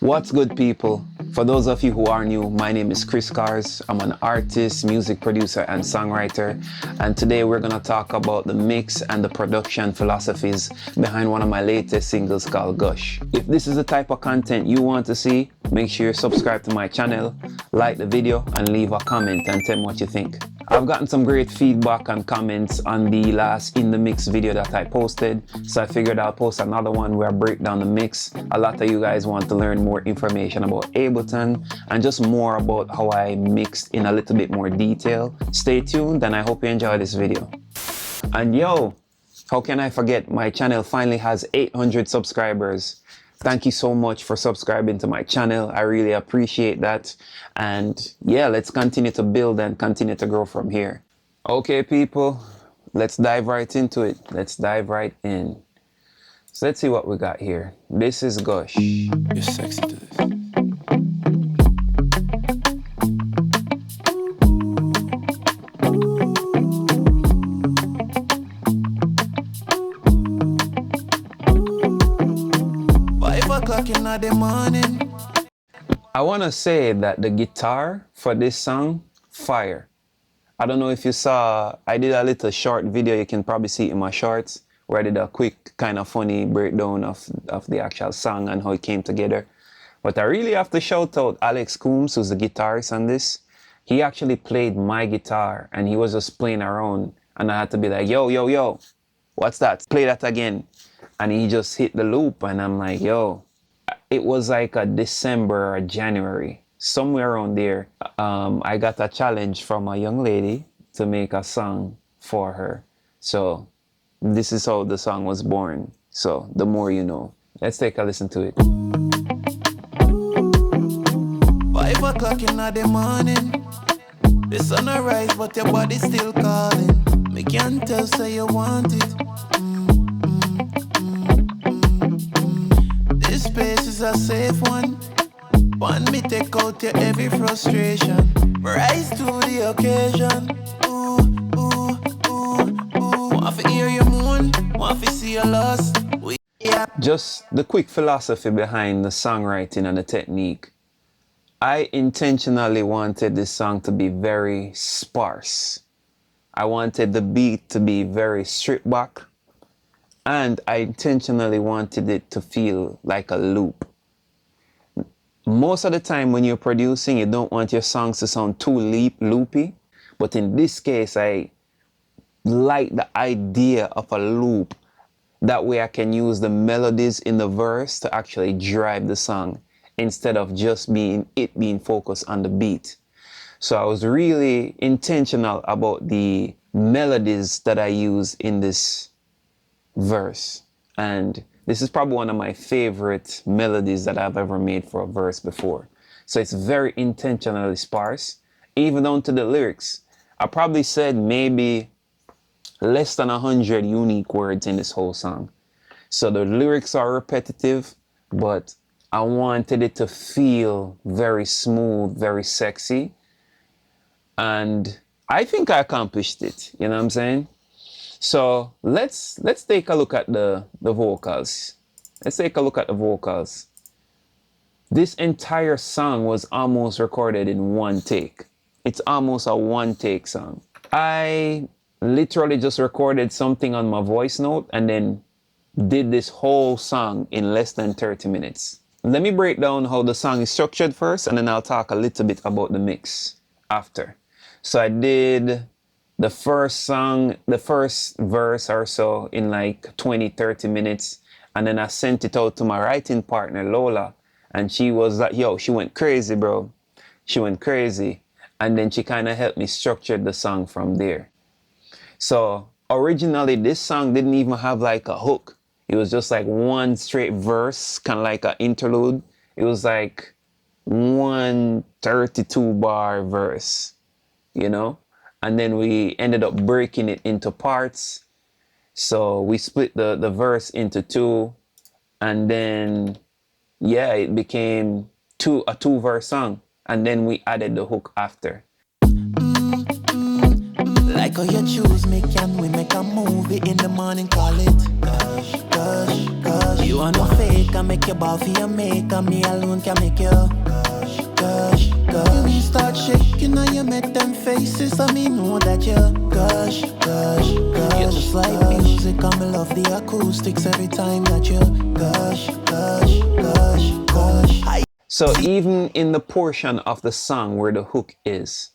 What's good, people? For those of you who are new, my name is Kris-Karz. I'm an artist, music producer, and songwriter. And today we're gonna talk about the mix and the production philosophies behind one of my latest singles called Gush. If this is the type of content you want to see, make sure you subscribe to my channel, like the video, and leave a comment and tell me what you think. I've gotten some great feedback and comments on the last In The Mix video that I posted, so I figured I'll post another one where I break down the mix. A lot of you guys want to learn more information about Ableton and just more about how I mixed in a little bit more detail. Stay tuned and I hope you enjoy this video. And yo, how can I forget, my channel finally has 800 subscribers. Thank you so much for subscribing to my channel. I really appreciate that. And yeah, let's continue to build and continue to grow from here. Okay, people, let's dive right into it. Let's dive right in. So let's see what we got here. This is Gush. You're sexy to this. In the morning. I want to say that the guitar for this song, fire. I don't know if you saw, I did a little short video, you can probably see it in my shorts, where I did a quick kind of funny breakdown of the actual song and how it came together. But I really have to shout out Alex Coombs, who's the guitarist on this. He actually played my guitar and he was just playing around and I had to be like, yo, what's that? Play that again. And he just hit the loop and I'm like, yo. It was like a December or January, somewhere around there. I got a challenge from a young lady to make a song for her. So this is how the song was born. So the more you know. Let's take a listen to it. 5 o'clock in the morning. The sun rise, but your body's still calling. Me can't tell, say you want it. This space is a safe one. Want me take out your every frustration. Rise to the occasion. Ooh, ooh, ooh, ooh. Want to hear your moon, want to see your loss. Yeah. Just the quick philosophy behind the songwriting and the technique. I intentionally wanted this song to be very sparse. I wanted the beat to be very stripped back. And I intentionally wanted it to feel like a loop. Most of the time when you're producing, you don't want your songs to sound too loopy. But in this case, I like the idea of a loop. That way I can use the melodies in the verse to actually drive the song instead of just being focused on the beat. So I was really intentional about the melodies that I use in this verse, and this is probably one of my favorite melodies that I've ever made for a verse before. So it's very intentionally sparse, even down to the lyrics. I probably said maybe less than 100 unique words in this whole song. So the lyrics are repetitive, but I wanted it to feel very smooth, very sexy, and I think I accomplished it. You know what I'm saying? So let's take a look at the vocals. Let's take a look at the vocals. This entire song was almost recorded in one take. It's almost a one-take song. I literally just recorded something on my voice note and then did this whole song in less than 30 minutes. Let me break down how the song is structured first, and then I'll talk a little bit about the mix after. So I did the first verse or so in like 20-30 minutes, and then I sent it out to my writing partner Lola, and she was like, yo, she went crazy, bro. She went crazy. And then she kind of helped me structure the song from there. So originally this song didn't even have like a hook. It was just like one straight verse, kind of like an interlude. It was like one 32-bar verse, you know? And then we ended up breaking it into parts. So we split the verse into two. And then, yeah, it became a two-verse song. And then we added the hook after. Like how you choose me, can we make a movie in the morning, call it Gush. Gush, gush. You are no fake, I make you ball for your maker. Me alone can make you gush, gush, gush. You me start shaking, now you make them faces. So me know that you gush, gush, gush. You just like music, and me love the acoustics every time that you gush, gush, gush, gush. So even in the portion of the song where the hook is,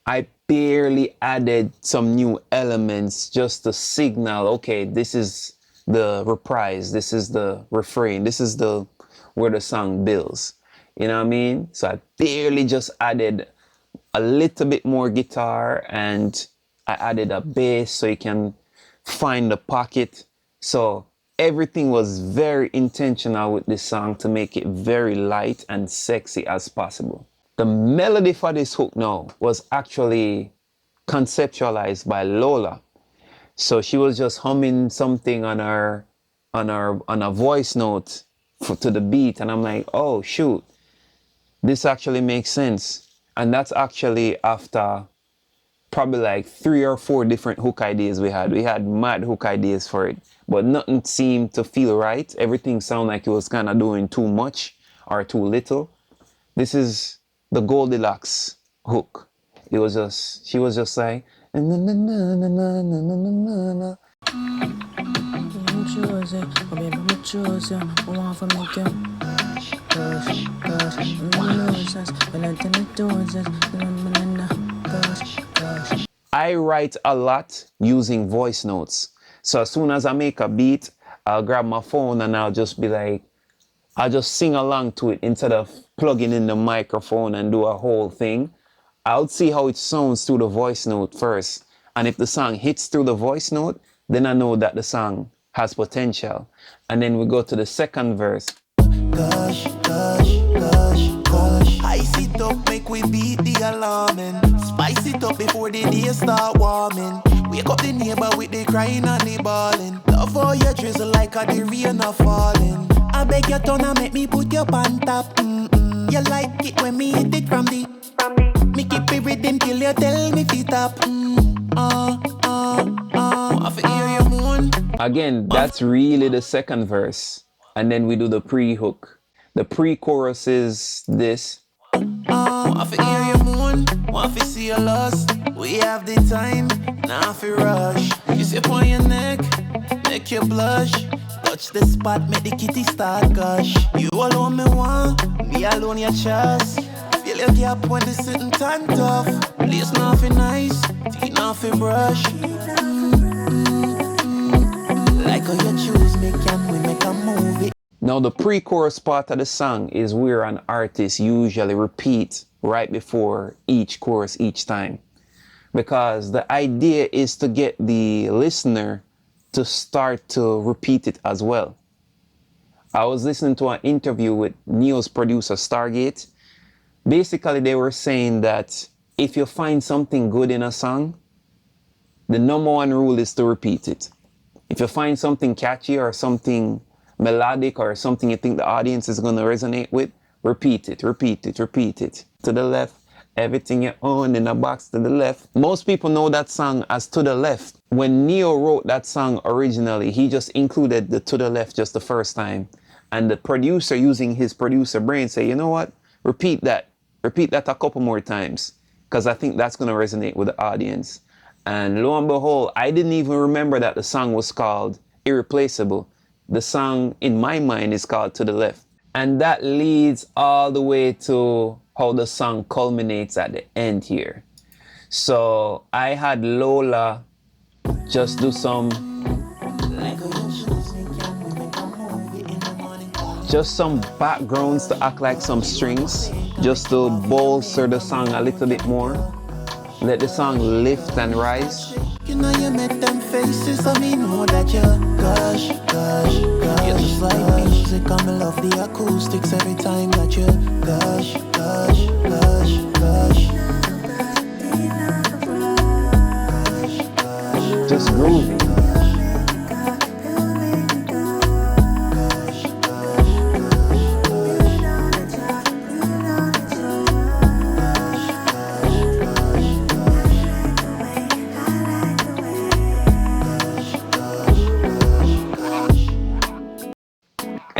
I barely added some new elements just to signal, okay, this is the reprise, this is the refrain, this is the where the song builds. You know what I mean? So I barely just added a little bit more guitar, and I added a bass so you can find the pocket. So everything was very intentional with this song to make it very light and sexy as possible. The melody for this hook now was actually conceptualized by Lola. So she was just humming something on a voice note to the beat, and I'm like, oh shoot, this actually makes sense. And that's actually after probably like 3 or 4 different hook ideas we had. We had mad hook ideas for it, but nothing seemed to feel right. Everything sounded like it was kind of doing too much or too little. This is the Goldilocks hook. It was just, she was just like, na na na na na na na na na. I write a lot using voice notes. So as soon as I make a beat, I'll grab my phone and I'll just be like, I'll just sing along to it instead of plugging in the microphone and do a whole thing. I'll see how it sounds through the voice note first. And if the song hits through the voice note, then I know that the song has potential. And then we go to the second verse. Gush, gush, gush, gush. Ice it up, make we beat the alarm and spice it up before the day start warming. Wake up the neighbor with the crying and the bawling. Love how you drizzle like a the rain a falling. I beg your turn and make me put you on top. You like it when me hit it from the me keep it rhythm till you tell me fit up. I feel hear you moan. Again, that's really the second verse. And then we do the pre-hook. The pre-chorus is this. I feel hear you moan. Want to see your loss. We have the time, now fi rush. Kiss you on your neck, make you blush. Touch the spot, make the kitty start gush. You alone me want, me alone your chest. Feel your gap when the sitting tan tough. Place now fi nice, teeth now fi brush. Like how you choose me, can we make a movie? Now the pre-chorus part of the song is where an artist usually repeats right before each chorus each time. Because the idea is to get the listener to start to repeat it as well. I was listening to an interview with Neo's producer, Stargate. Basically, they were saying that if you find something good in a song, the number one rule is to repeat it. If you find something catchy or something melodic or something you think the audience is going to resonate with, repeat it, repeat it, repeat it. To the left, everything you own in a box to the left. Most people know that song as To the Left. When Neo wrote that song originally, he just included the To the Left just the first time. And the producer, using his producer brain, say, you know what? Repeat that a couple more times, because I think that's going to resonate with the audience. And lo and behold, I didn't even remember that the song was called Irreplaceable. The song in my mind is called To the Left. And that leads all the way to how the song culminates at the end here. So I had Lola just do some backgrounds to act like some strings, just to bolster the song a little bit more. Let the song lift and rise. You know you make them faces, so me know that you gush, gush, gush. You just like music, and me love the acoustics every time that you gush, gush, gush, gush. Just groovy.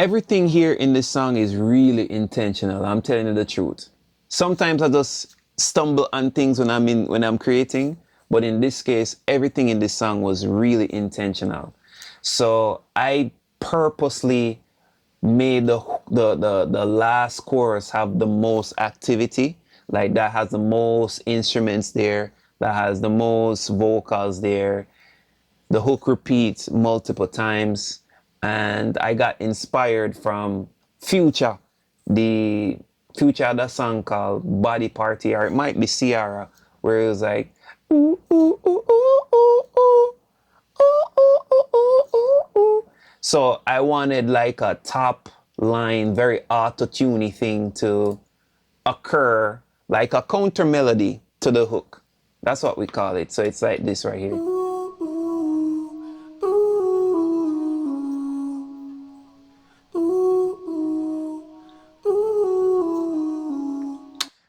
Everything here in this song is really intentional. I'm telling you the truth. Sometimes I just stumble on things when I'm creating, but in this case, everything in this song was really intentional. So I purposely made the last chorus have the most activity, like that has the most instruments there, that has the most vocals there. The hook repeats multiple times, and I got inspired from Future. The Future had a song called Body Party, or it might be Ciara, where it was like ooh ooh ooh ooh ooh ooh ooh ooh ooh ooh ooh. So I wanted like a top line, very auto-tuney thing to occur, like a counter melody to the hook. That's what we call it. So it's like this right here.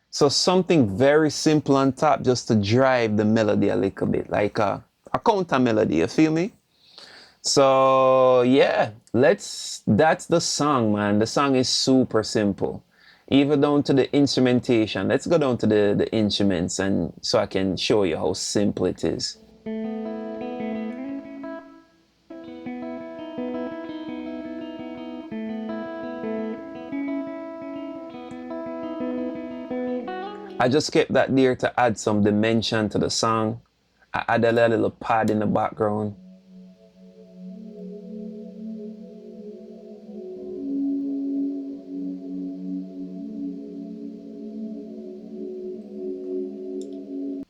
So something very simple on top just to drive the melody a little bit, like a counter melody, you feel me? So yeah, that's the song, man. The song is super simple. Even down to the instrumentation. Let's go down to the instruments and so I can show you how simple it is. I just kept that there to add some dimension to the song. I added a little pad in the background.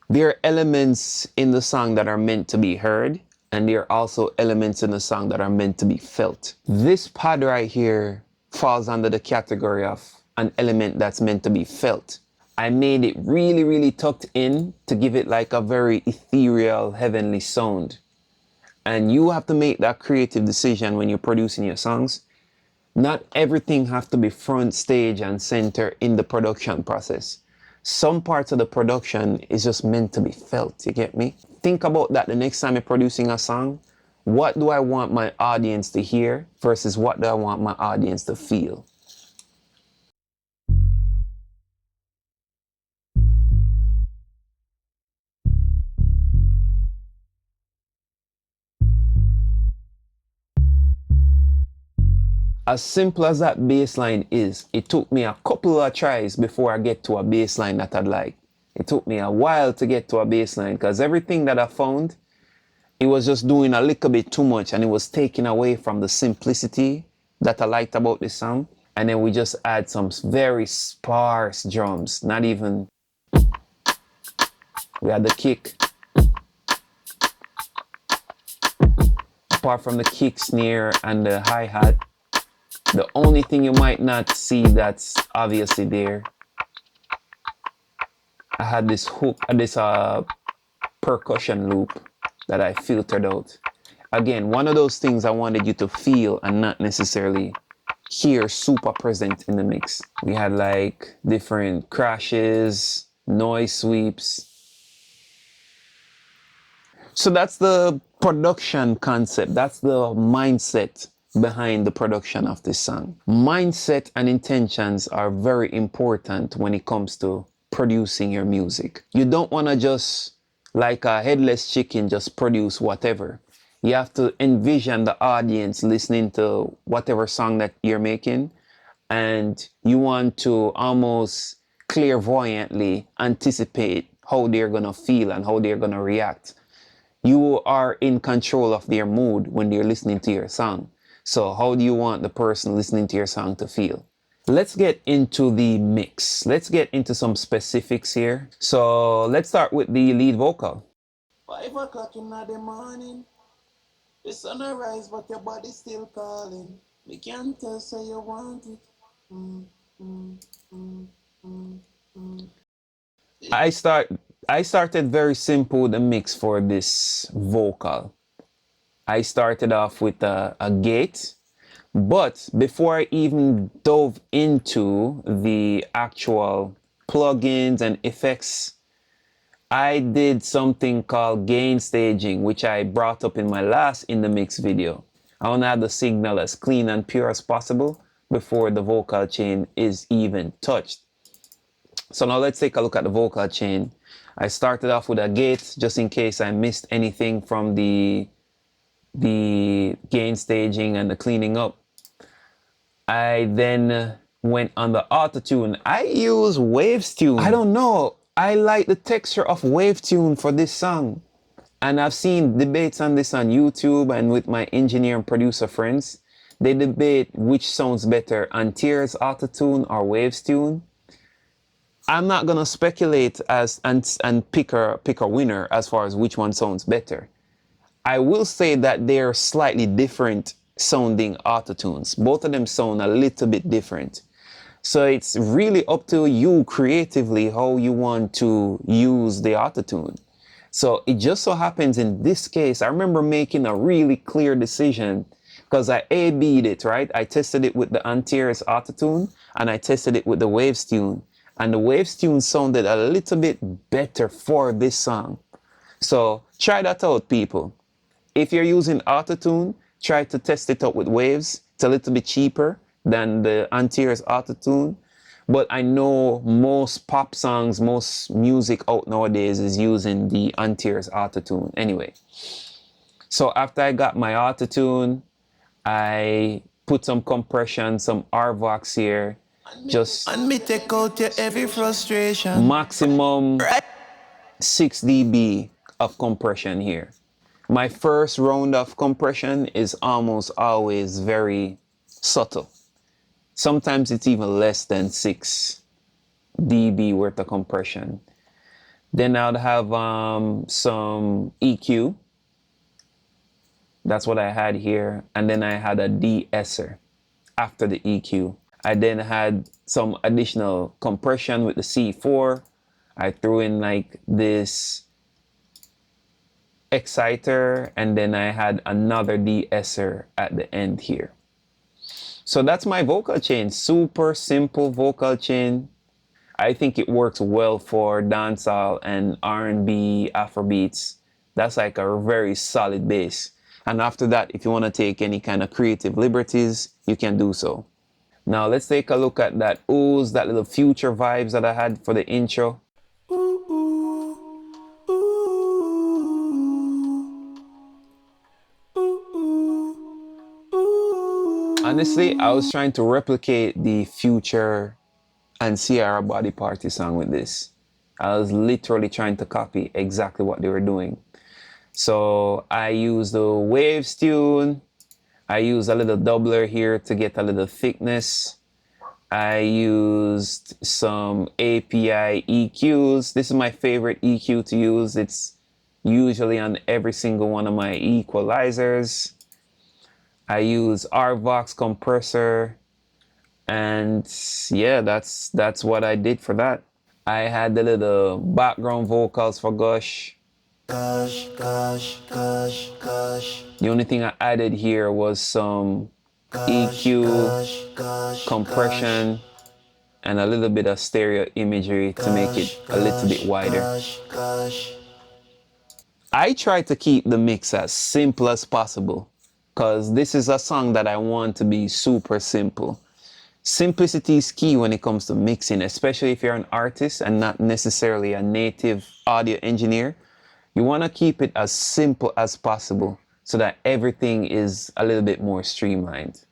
There are elements in the song that are meant to be heard, and there are also elements in the song that are meant to be felt. This pad right here falls under the category of an element that's meant to be felt. I made it really, really tucked in to give it like a very ethereal, heavenly sound. And you have to make that creative decision when you're producing your songs. Not everything has to be front stage and center in the production process. Some parts of the production is just meant to be felt, you get me? Think about that the next time you're producing a song. What do I want my audience to hear versus what do I want my audience to feel? As simple as that bass line is, it took me a couple of tries before I get to a bass line that I'd like. It took me a while to get to a bass line because everything that I found, it was just doing a little bit too much and it was taking away from the simplicity that I liked about the song. And then we just add some very sparse drums, not even, we had the kick. Apart from the kick, snare, and the hi-hat, the only thing you might not see that's obviously there, I had this hook, this percussion loop that I filtered out. Again, one of those things I wanted you to feel and not necessarily hear super present in the mix. We had like different crashes, noise sweeps. So that's the production concept. That's the mindset behind the production of this song. Mindset and intentions are very important when it comes to producing your music. You don't want to just, like a headless chicken, just produce whatever. You have to envision the audience listening to whatever song that you're making, and you want to almost clairvoyantly anticipate how they're going to feel and how they're going to react. You are in control of their mood when they're listening to your song. So how do you want the person listening to your song to feel? Let's get into the mix. Let's get into some specifics here. So let's start with the lead vocal. 5 o'clock in the morning, the sun arise, but your body still calling. Me can't tell, say you want it. Mm, mm, mm, mm, mm. I started very simple with the mix for this vocal. I started off with a gate, but before I even dove into the actual plugins and effects, I did something called gain staging, which I brought up in my last in the mix video. I want to have the signal as clean and pure as possible before the vocal chain is even touched. So now let's take a look at the vocal chain. I started off with a gate just in case I missed anything from the gain staging and the cleaning up. I then went on the auto-tune. I use Waves Tune. I don't know. I like the texture of Wave Tune for this song. And I've seen debates on this on YouTube and with my engineer and producer friends. They debate which sounds better, Antier's auto-tune or Waves Tune. I'm not gonna speculate and pick a winner as far as which one sounds better. I will say that they're slightly different sounding autotunes. Both of them sound a little bit different. So it's really up to you creatively how you want to use the autotune. So it just so happens in this case, I remember making a really clear decision because I A-B'd it, right? I tested it with the Antier's autotune and I tested it with the Waves Tune. And the Waves Tune sounded a little bit better for this song. So try that out, people. If you're using autotune, try to test it out with Waves. It's a little bit cheaper than the Antier's autotune. But I know most pop songs, most music out nowadays is using the Antier's autotune. Anyway, so after I got my autotune, I put some compression, some RVox here. Just And me take out your every frustration. maximum 6 dB of compression here. My first round of compression is almost always very subtle. Sometimes it's even less than 6 dB worth of compression. Then I'd have some EQ. That's what I had here. And then I had a de-esser after the EQ. I then had some additional compression with the C4. I threw in like this exciter, and then I had another de-esser at the end here. So that's my vocal chain. Super simple vocal chain. I think it works well for dancehall and R&B, Afrobeats. That's like a very solid base. And after that, if you want to take any kind of creative liberties, you can do so. Now let's take a look at that ooze, that little future vibes that I had for the intro. Honestly, I was trying to replicate the Future and Ciara Body Party song with this. I was literally trying to copy exactly what they were doing. So I used the Waves Tune. I used a little doubler here to get a little thickness. I used some API EQs. This is my favorite EQ to use. It's usually on every single one of my equalizers. I use RVox compressor. And yeah, that's what I did for that. I had the little background vocals for Gush. Gush, gush, gush, gush. The only thing I added here was some EQ, compression, and a little bit of stereo imagery to make it a little bit wider. I try to keep the mix as simple as possible because this is a song that I want to be super simple. Simplicity is key when it comes to mixing, especially if you're an artist and not necessarily a native audio engineer. You want to keep it as simple as possible so that everything is a little bit more streamlined.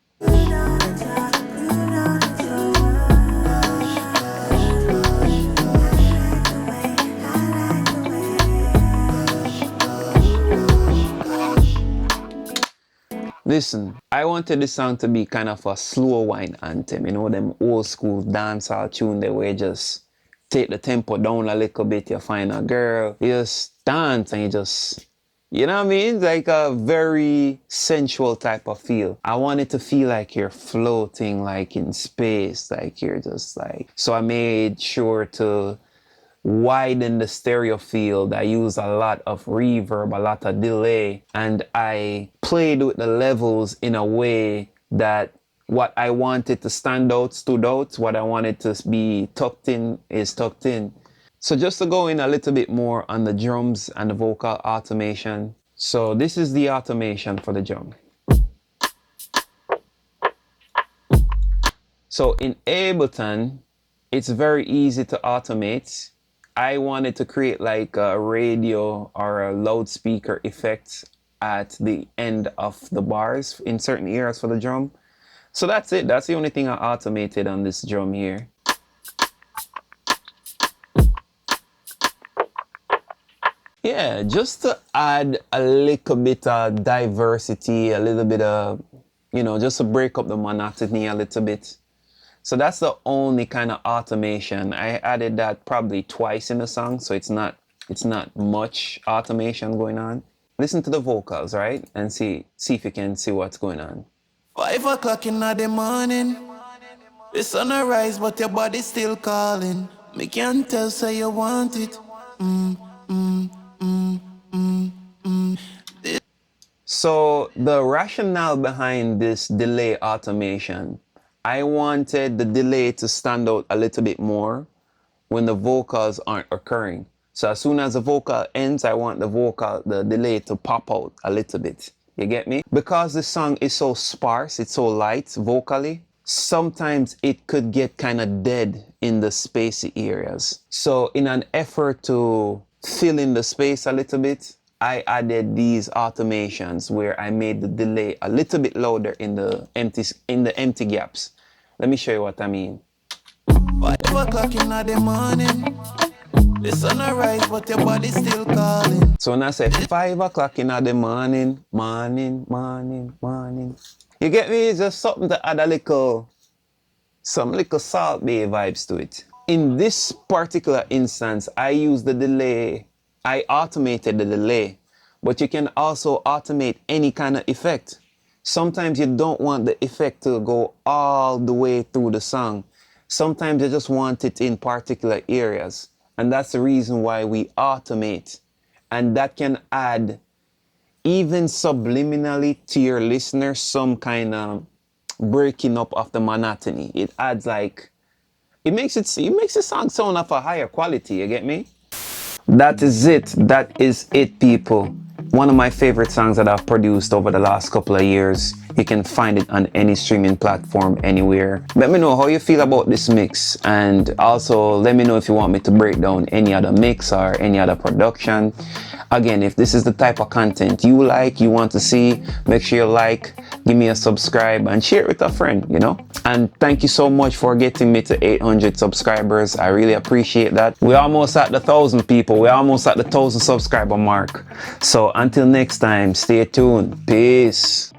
Listen, I wanted this song to be kind of a slow wine anthem, you know, them old school dancehall tune that where you just take the tempo down a little bit, you find a girl, you just dance and you just, you know what I mean? Like a very sensual type of feel. I want it to feel like you're floating like in space, like you're just like, so I made sure to widen the stereo field. I used a lot of reverb, a lot of delay, and I played with the levels in a way that what I wanted to stand out stood out, what I wanted to be tucked in is tucked in. So just to go in a little bit more on the drums and the vocal automation. So this is the automation for the drum. So in Ableton, it's very easy to automate. I wanted to create like a radio or a loudspeaker effect at the end of the bars in certain areas for the drum. So that's it. That's the only thing I automated on this drum here. Yeah, just to add a little bit of diversity, a little bit of, you know, just to break up the monotony a little bit. So that's the only kind of automation. I added that probably twice in the song, so it's not much automation going on. Listen to the vocals, right? And see if you can see what's going on. 5 o'clock in the morning, the sun rise, but your body still calling. Me can't tell, say you want it. So the rationale behind this delay automation, I wanted the delay to stand out a little bit more when the vocals aren't occurring. So as soon as the vocal ends, I want the delay to pop out a little bit. You get me? Because the song is so sparse, it's so light vocally, sometimes it could get kind of dead in the spacey areas. So in an effort to fill in the space a little bit, I added these automations where I made the delay a little bit louder in the empty gaps. Let me show you what I mean. 5 o'clock in the morning, the sun rise, but your body still calling. So when I say 5 o'clock in the morning, you get me? It's just something to add some little Salt Bay vibes to it. In this particular instance, I used the delay. I automated the delay, but you can also automate any kind of effect. Sometimes you don't want the effect to go all the way through the song. Sometimes you just want it in particular areas. And that's the reason why we automate. And that can add, even subliminally to your listener, some kind of breaking up of the monotony. It adds like, it makes the song sound of a higher quality, you get me? That is it, people. One of my favorite songs that I've produced over the last couple of years. You can find it on any streaming platform, anywhere. Let me know how you feel about this mix, and also let me know if you want me to break down any other mix or any other production. Again, if this is the type of content you like, you want to see, make sure you like, give me a subscribe, and share it with a friend, you know? And thank you so much for getting me to 800 subscribers. I really appreciate that. We're almost at the 1,000 people. We're almost at the 1,000 subscriber mark. So until next time, stay tuned. Peace.